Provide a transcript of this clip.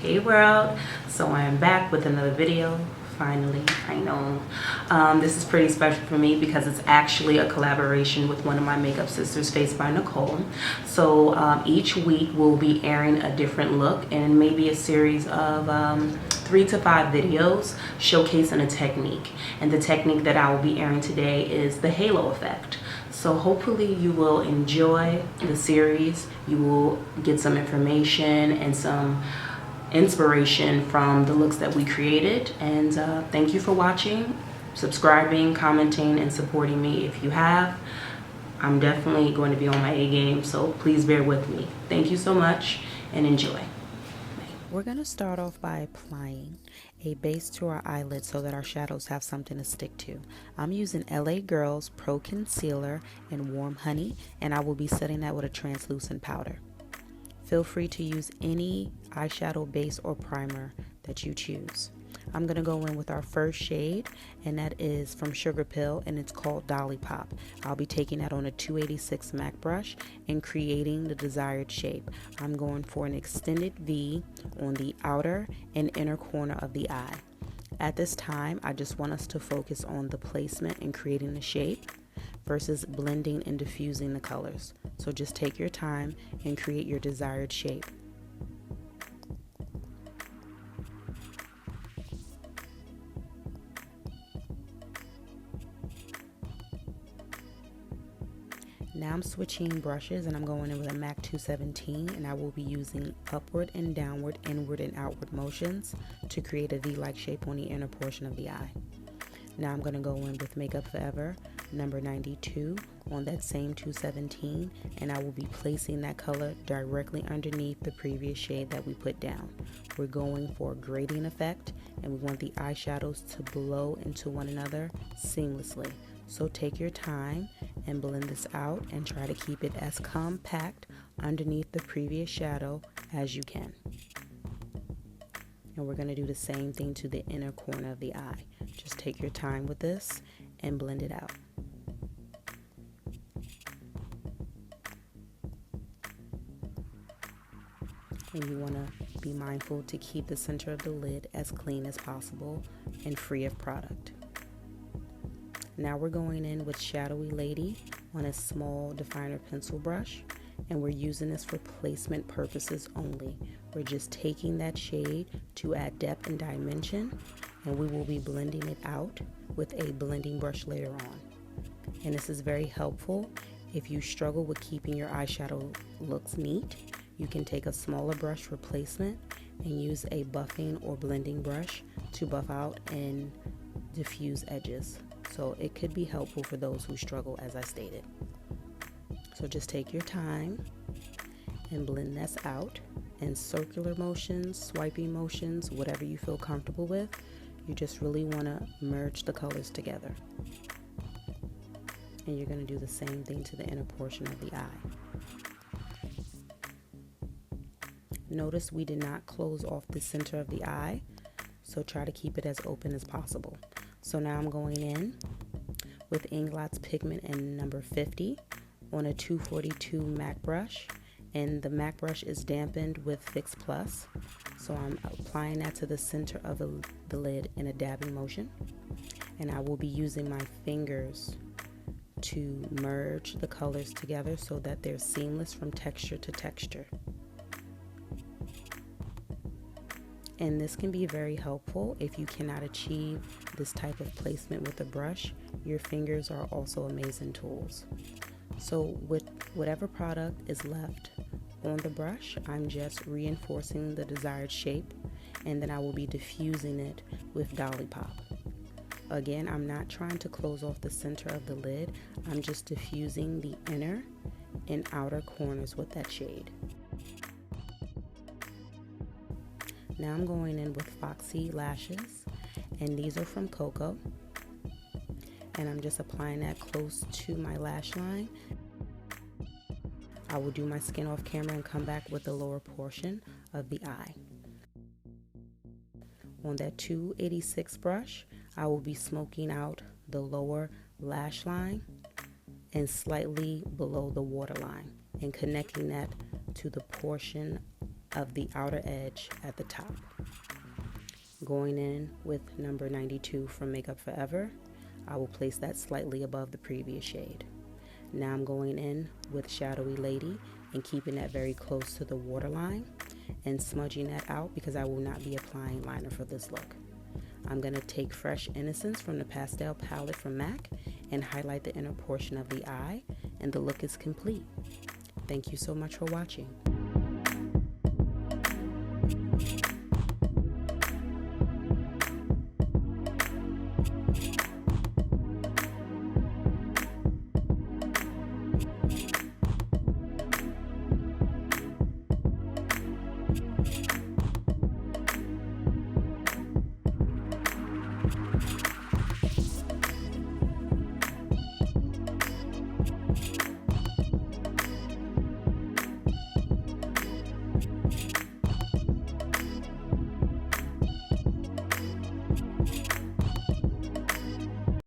Hey world, so I am back with another video. Finally, I know. This is pretty special for me because it's actually a collaboration with one of my makeup sisters, Faced by Nicole. So each week we'll be airing a different look and maybe a series of 3 to 5 videos showcasing a technique. And the technique that I will be airing today is the halo effect. So hopefully you will enjoy the series. You will get some information and some inspiration from the looks that we created. And thank you for watching, subscribing, commenting, and supporting me if you have. I'm definitely going to be on my A game, so please bear with me. Thank you so much and enjoy. We're going to start off by applying a base to our eyelid so that our shadows have something to stick to. I'm using LA Girls Pro Concealer in Warm Honey, and I will be setting that with a translucent powder. Feel free to use any eyeshadow base or primer that you choose. I'm going to go in with our first shade, and that is from Sugar Pill, and it's called Dollipop. I'll be taking that on a 286 MAC brush and creating the desired shape. I'm going for an extended V on the outer and inner corner of the eye. At this time, I just want us to focus on the placement and creating the shape versus blending and diffusing the colors. So just take your time and create your desired shape. Now I'm switching brushes and I'm going in with a MAC 217, and I will be using upward and downward, inward and outward motions to create a V-like shape on the inner portion of the eye. Now I'm going to go in with Makeup Forever number 92 on that same 217, and I will be placing that color directly underneath the previous shade that we put down. We're going for a gradient effect, and we want the eyeshadows to blow into one another seamlessly. So take your time and blend this out and try to keep it as compact underneath the previous shadow as you can. And we're going to do the same thing to the inner corner of the eye. Just take your time with this and blend it out. And you want to be mindful to keep the center of the lid as clean as possible and free of product. Now we're going in with Shawdowy Lady on a small definer pencil brush, and we're using this for placement purposes only. We're just taking that shade to add depth and dimension, and we will be blending it out with a blending brush later on. And this is very helpful if you struggle with keeping your eyeshadow looks neat. You can take a smaller brush for placement and use a buffing or blending brush to buff out and diffuse edges. So it could be helpful for those who struggle, as I stated. So just take your time and blend this out in circular motions, swiping motions, whatever you feel comfortable with. You just really want to merge the colors together. And you're going to do the same thing to the inner portion of the eye. Notice we did not close off the center of the eye, so try to keep it as open as possible. So now I'm going in with Inglot's pigment in number 50 on a 242 MAC brush, and the MAC brush is dampened with Fix Plus. So I'm applying that to the center of the lid in a dabbing motion, and I will be using my fingers to merge the colors together so that they're seamless from texture to texture. And this can be very helpful if you cannot achieve this type of placement with a brush. Your fingers are also amazing tools. So with whatever product is left on the brush, I'm just reinforcing the desired shape, and then I will be diffusing it with Dollipop. Again, I'm not trying to close off the center of the lid. I'm just diffusing the inner and outer corners with that shade. Now I'm going in with Foxy lashes, and these are from Koko, and I'm just applying that close to my lash line. I will do my skin off camera and come back with the lower portion of the eye. On that 286 brush, I will be smoking out the lower lash line and slightly below the waterline, and connecting that to the portion of the outer edge at the top. Going in with number 92 from Makeup Forever, I will place that slightly above the previous shade. Now I'm going in with Shawdowy Lady and keeping that very close to the waterline and smudging that out because I will not be applying liner for this look. I'm going to take Fresh Innocence from the Pastel palette from MAC and highlight the inner portion of the eye, and the look is complete. Thank you so much for watching.